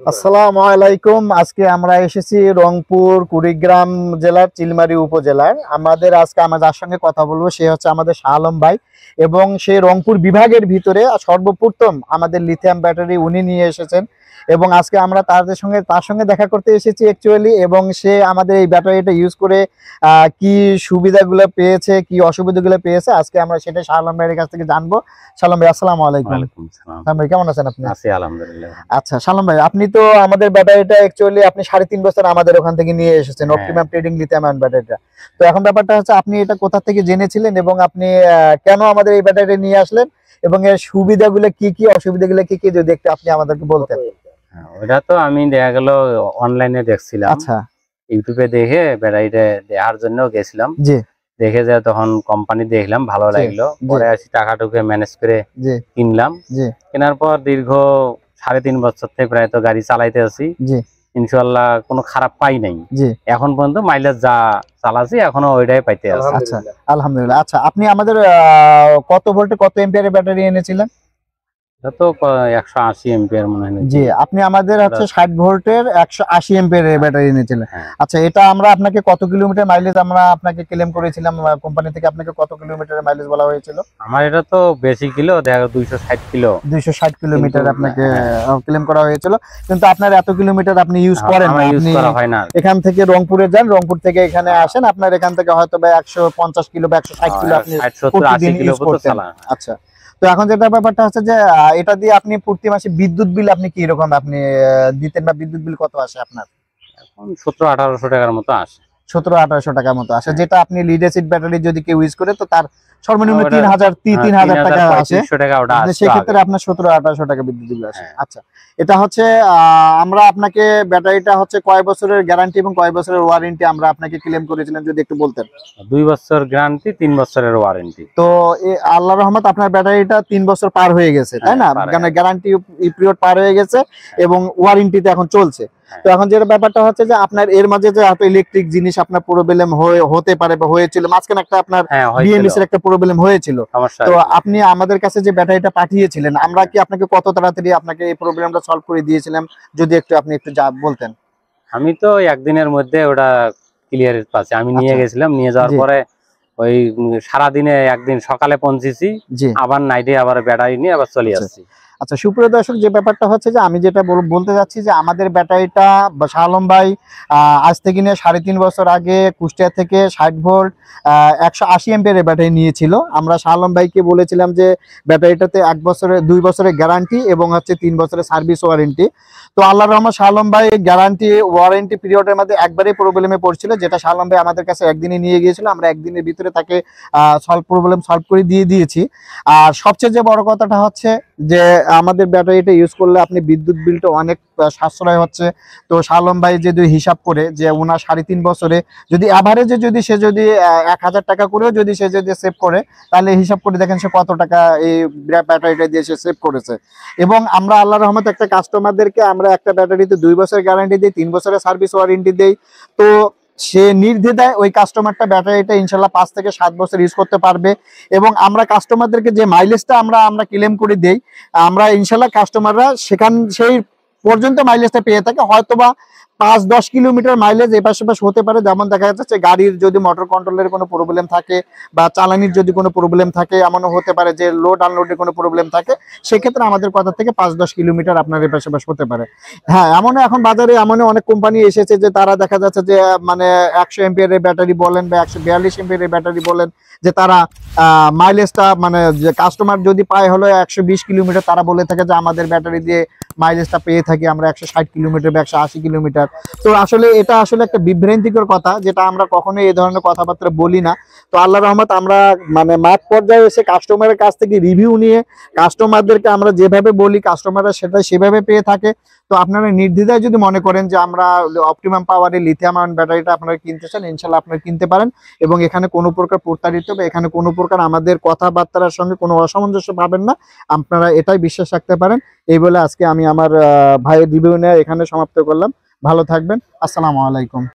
আসসালামু আলাইকুম। আজকে আমরা এসেছি রংপুর কুড়িগ্রাম জেলার চিলমারী উপজেলার। আজকে যার সঙ্গে কথা বলবো সে হচ্ছে আমাদের শাহ আলম ভাই, এবং সে রংপুর বিভাগের ভিতরে সর্বপ্রথম আমাদের লিথিয়াম ব্যাটারি উনি নিয়ে এসেছেন, এবং আজকে আমরা তার সঙ্গে দেখা করতে এসেছি অ্যাকচুয়ালি। এবং সে আমাদের এই ব্যাটারিটা ইউজ করে কি সুবিধাগুলো পেয়েছে, কি অসুবিধাগুলো পেয়েছে, আজকে আমরা সেটা শাহ আলম ভাইয়ের কাছ থেকে জানবো। শালম ভাই, আসসালামু আলাইকুম। শালম ভাই, কেমন আছেন আপনি? আছি আলহামদুলিল্লাহ। আচ্ছা শালম ভাই, আপনি তো আমাদের ব্যাটারিটা অ্যাকচুয়ালি আপনি 3.5 বছর আমাদের ওখান থেকে নিয়ে এসেছেন, অপটিমাম ট্রেডিং লিথিয়াম আয়ন ব্যাটারিটা। তো এখন ব্যাপারটা হচ্ছে, আপনি এটা কোথা থেকে জেনেছিলেন এবং আপনি কেন আমাদের এই ব্যাটারি নিয়ে আসলেন, এবং এর সুবিধাগুলো কি কি, অসুবিধাগুলো কি কি, যদি একটু আপনি আমাদেরকে বলতেন। ওটা তো আমি দেখা গেল অনলাইনে দেখছিলাম, আচ্ছা, ইউটিউবে দেখে ব্যাটারিটা দেখার জন্য গেছিলাম। জি, দেখে যে তখন কোম্পানি দেখলাম, ভালো লাগলো, পরে আসি টাকা টুকে ম্যানেজ করে কিনলাম। কেনার পর দীর্ঘ 3.5 বছর থেকে প্রায় তো গাড়ি চালাইতে আছি, ইনশাআল্লাহ কোনো খারাপ পাই নাই এখন পর্যন্ত। মাইলেজ যা চালাচ্ছি এখনো ওইটাই পাইতে আছে। আচ্ছা, আলহামদুলিল্লাহ। আচ্ছা, আপনি আমাদের কত ভোল্টে কত এম্পিয়ারের ব্যাটারি এনেছিলেন? তো 180 এম্পিয়ার মনে হয়। জি, আপনি আমাদের হচ্ছে 60 ভোল্টের 180 এম্পিয়ারের ব্যাটারি এনেছিলেন। আচ্ছা, এটা আমরা আপনাকে কত কিলোমিটার মাইলেজ আমরা আপনাকে ক্লেম করেছিলাম কোম্পানি থেকে? আপনাকে কত কিলোমিটারের মাইলেজ বলা হয়েছিল? আমার এটা তো বেশি কিলো, দেখা 260 কিলো, 260 কিলোমিটার আপনাকে ক্লেম করা হয়েছিল। কিন্তু আপনার এত কিলোমিটার আপনি ইউজ করেন না, ইউজ করা হয় না। এখান থেকে রংপুরে যান, রংপুর থেকে এখানে আসেন, আপনার এখান থেকে হয়তো বা 150 কিলো বা 160 কিলো আপনি প্রতিদিন ইউজ করতেন। আচ্ছা, তো এখন যেটা ব্যাপারটা হচ্ছে যে এটা দিয়ে আপনি প্রতি মাসে বিদ্যুৎ বিল আপনি কি রকম আপনি দিতেন, বা বিদ্যুৎ বিল কত আসে আপনার? এখন 1700-1800 টাকার মতো আসে। 1700-1800 টাকার মতো আসে, যেটা আপনি লিড অ্যাসিড ব্যাটারি যদি কেউ ইউজ করে তো তার সর্বনিম্ন 3000 টাকা আসে। সেক্ষেত্রে আপনার 1700-1800 টাকা বিদ্যুৎ বিল আসে। আচ্ছা, এটা হচ্ছে আমরা আপনাকে ব্যাটারিটা হচ্ছে কয় বছরের গ্যারান্টি এবং কয় বছরের ওয়ারেন্টি আমরা আপনাকে ক্লেম করেছিলেন, যদি একটু বলতেন। 2 বছর গ্যারান্টি, 3 বছরের ওয়ারেন্টি। তো আল্লাহর রহমত আপনার ব্যাটারিটা 3 বছর পার হয়ে গেছে, তাই না? মানে গ্যারান্টি পিরিয়ড পার হয়ে গেছে এবং ওয়ারেন্টিতে এখন চলছে। তো এখন যেটা ব্যাপারটা হচ্ছে যে আপনার এর মাঝে যে এত ইলেকট্রিক জিনিস আপনার প্রবলেম হতে পারে বা হয়েছিল, মাঝখানে একটা আপনার বিএমএস এর একটা প্রবলেম হয়েছিল। তো আপনি আমাদের কাছে যে ব্যাটারিটা পাঠিয়েছিলেন, আমরা কি আপনাকে কত তাড়াতাড়ি আপনাকে এই প্রবলেমটা সলভ করে দিয়েছিলাম, যদি একটু আপনি একটু বলতেন। আমি তো একদিনের মধ্যে ওটা ক্লিয়ার পাচ্ছি। আমি নিয়ে গেছিলাম, নিয়ে যাওয়ার পরে ওই সারাদিনে একদিন সকালে পৌঁছেছি, আবার নাইটে আবার ব্যাটারি নিয়ে আবার চলে আসছি। আচ্ছা, সুপ্রিয় দর্শক, যে ব্যাপারটা হচ্ছে যে আমি যেটা বলতে যাচ্ছি যে আমাদের ব্যাটারিটা শাহ আলম ভাই আজ থেকে নিয়ে 3.5 বছর আগে কুষ্টিয়া থেকে 60 ভোল্ট 180 এম্পিয়ারের ব্যাটারি নিয়েছিল। আমরা শাহ আলম ভাইকে বলেছিলাম যে ব্যাটারিটাতে 2 বছরের গ্যারান্টি এবং হচ্ছে 3 বছরের সার্ভিস ওয়ারেন্টি। তো আল্লাহর রহমত শাহ আলম ভাই গ্যারান্টি ওয়ারেন্টি পিরিয়ডের মধ্যে একবারেই প্রবলেমে পড়ছিল, যেটা শাহ আলম ভাই আমাদের কাছে একদিনে নিয়ে গিয়েছিল। আমরা একদিনের ভিতরে তাকে প্রবলেম সলভ করে দিয়েছি। আর সবচেয়ে যে বড় কথাটা হচ্ছে যে আমাদের ব্যাটারিটা ইউজ করলে আপনি বিদ্যুৎ বিলটা অনেক সাশ্রয় হচ্ছে। তো শাহ আলম ভাই যদি হিসাব করে যে ওনার 3.5 বছরে যদি অ্যাভারেজে সে যদি 1000 টাকা করেও যদি সেভ করে, তাহলে হিসাব করে দেখেন সে কত টাকা এই ব্যাটারিটা দিয়ে সে সেভ করেছে। এবং আমরা আল্লাহর রহমতে একটা কাস্টমারদেরকে আমরা একটা ব্যাটারিতে 2 বছরের গ্যারান্টি দিই, 3 বছরের সার্ভিস ওয়ারেন্টি দেই। তো সে নির্দ্বিধায় ওই কাস্টমারটা ব্যাটারিটা ইনশাল্লাহ 5 থেকে 7 বছর ইউজ করতে পারবে। এবং আমরা কাস্টমারদেরকে যে মাইলেজটা আমরা ক্লেম করে দেই, আমরা ইনশাল্লাহ কাস্টমাররা সেই পর্যন্ত মাইলেজটা পেয়ে থাকে। হয়তোবা 5-10 কিলোমিটার মাইলেজ এপাশ সেপাশ হতে পারে, যেমন দেখা যাচ্ছে গাড়ির যদি মোটর কন্ট্রোলের কোনো প্রবলেম থাকে বা চালানির যদি কোনো প্রবলেম থাকে, এমনও হতে পারে যে লোড আনলোডের কোনো প্রবলেম থাকে, সেক্ষেত্রে আমাদের কথা থেকে 5-10 কিলোমিটার আপনার এপাশ সেপাশ হতে পারে। হ্যাঁ, এখন বাজারে অনেক কোম্পানি এসেছে যে তারা দেখা যাচ্ছে যে মানে 100 এম্পিয়ারের ব্যাটারি বলেন বা 142 এম্পিয়ারের ব্যাটারি বলেন, যে তারা মাইলেজটা মানে যে কাস্টমার যদি পায় হলো 120 কিলোমিটার, তারা বলে থাকে যে আমাদের ব্যাটারি দিয়ে মাইলেজটা পেয়ে থাকি আমরা 160 কিলোমিটার বা 180 কিলোমিটার। তো আসলে এটা আসলে একটা বিভ্রান্তিকর কথা, যেটা আমরা কখনোই এই ধরনের কথাবার্তা বলি না। তো আল্লাহর রহমত আমরা মানে মাঠ পর্যায়ে এসে কাস্টমারের কাছ থেকে রিভিউ নিয়ে কাস্টমারদেরকে আমরা যেভাবে বলি, কাস্টমাররা সেটা সেভাবে পেয়ে থাকে। তো আপনারা নির্দ্বিধায় যদি মনে করেন যে আমরা অপটিমাম পাওয়ারের লিথিয়াম আয়ন ব্যাটারিটা আপনারা কিনতে চান, ইনশাল্লাহ আপনারা কিনতে পারেন। এবং এখানে কোনো প্রকার প্রতারিত বা এখানে কোনো প্রকার আমাদের কথাবার্তার সঙ্গে কোনো অসামঞ্জস্য পাবেন না, আপনারা এটাই বিশ্বাস রাখতে পারেন। এই বলে আজকে আমি আমার ভাইয়ের রিভিউ নিয়ে এখানে সমাপ্ত করলাম। ভালো থাকবেন, আসসালামু আলাইকুম।